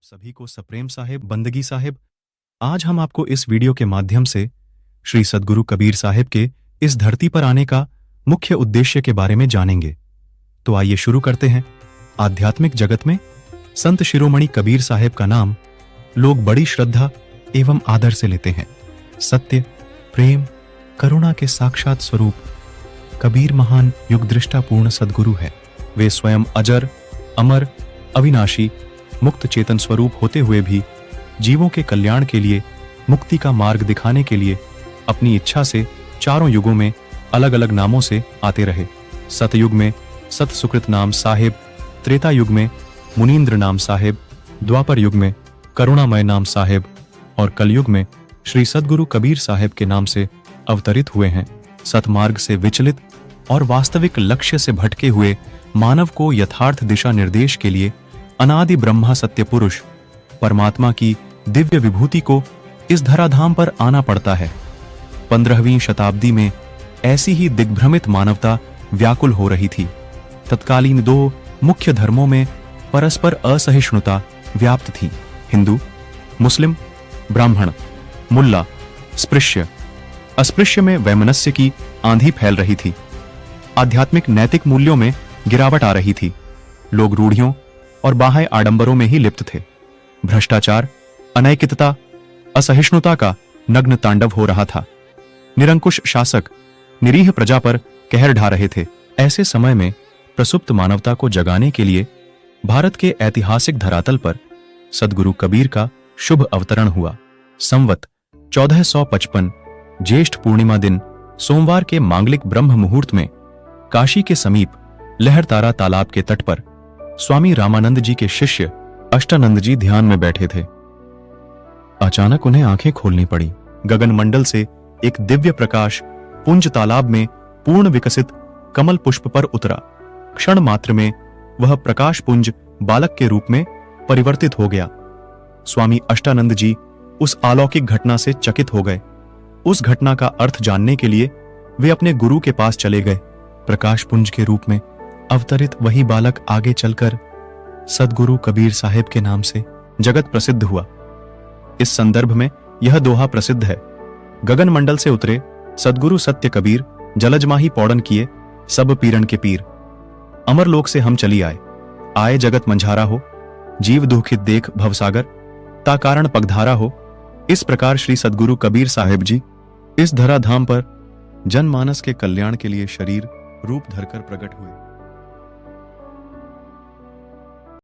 सभी को सप्रेम साहिब, बंदगी साहिब। आज हम आपको इस वीडियो के माध्यम से श्री सद्गुरु कबीर साहिब के इस धरती पर आने का मुख्य उद्देश्य के बारे में जानेंगे। तो आइए शुरू करते हैं। आध्यात्मिक जगत में संत शिरोमणि कबीर साहिब का नाम लोग बड़ी श्रद्धा एवं आदर से लेते हैं। सत्य, प्रेम, करुणा के साक्षात स्वरूप कबीर महान युगदृष्टापूर्ण सद्गुरु है। वे स्वयं अजर, अमर, अविनाशी, मुक्त चेतन स्वरूप होते हुए भी जीवों के कल्याण के लिए, मुक्ति का मार्ग दिखाने के लिए अपनी इच्छा से चारों युगों में अलग अलग नामों से आते रहे। सतयुग में सत सुकृत नाम साहिब, त्रेता युग में मुनीन्द्र नाम साहिब, द्वापर युग में करुणामय नाम साहिब और कलयुग में श्री सद्गुरु कबीर साहिब के नाम से अवतरित हुए हैं। सतमार्ग से विचलित और वास्तविक लक्ष्य से भटके हुए मानव को यथार्थ दिशा निर्देश के लिए अनादि ब्रह्मा सत्य पुरुष परमात्मा की दिव्य विभूति को इस धराधाम पर आना पड़ता है। 15वीं शताब्दी में ऐसी ही दिग्भ्रमित मानवता व्याकुल हो रही थी। तत्कालीन दो मुख्य धर्मों में परस्पर असहिष्णुता व्याप्त थी। हिंदू, मुस्लिम, ब्राह्मण, मुल्ला, स्पृश्य, अस्पृश्य में वैमनस्य की आंधी फैल रही थी। आध्यात्मिक नैतिक मूल्यों में गिरावट आ रही थी। लोग रूढ़ियों और बाह्य आडंबरों में ही लिप्त थे। भ्रष्टाचार, अनैतिकता, असहिष्णुता का नग्न तांडव हो रहा था। निरंकुश शासक निरीह प्रजा पर कहर ढा रहे थे। ऐसे समय में प्रसुप्त मानवता को जगाने के लिए भारत के ऐतिहासिक धरातल पर सद्गुरु कबीर का शुभ अवतरण हुआ। संवत 1455 ज्येष्ठ पूर्णिमा दिन सोमवार के मांगलिक ब्रह्म मुहूर्त में काशी के समीप लहरतारा तालाब के तट पर स्वामी रामानंद जी के शिष्य अष्टानंद जी ध्यान में बैठे थे। अचानक उन्हें आंखें खोलनी पड़ी। गगन मंडल से एक दिव्य प्रकाश पुंज तालाब में पूर्ण विकसित कमल पुष्प पर उतरा। क्षण मात्र में वह प्रकाश पुंज बालक के रूप में परिवर्तित हो गया। स्वामी अष्टानंद जी उस अलौकिक घटना से चकित हो गए। उस घटना का अर्थ जानने के लिए वे अपने गुरु के पास चले गए। प्रकाश पुंज के रूप में अवतरित वही बालक आगे चलकर सद्गुरु कबीर साहिब के नाम से जगत प्रसिद्ध हुआ। इस संदर्भ में यह दोहा प्रसिद्ध है। गगन मंडल से उतरे सद्गुरु सत्य कबीर, जलजमाही पौड़न किए सब पीरन के पीर। अमर लोक से हम चली आए जगत मंझारा हो, जीव दुखित देख भवसागर, ता कारण पगधारा हो। इस प्रकार श्री सद्गुरु कबीर साहिब जी इस धराधाम पर जनमानस के कल्याण के लिए शरीर रूप धरकर प्रकट हुए।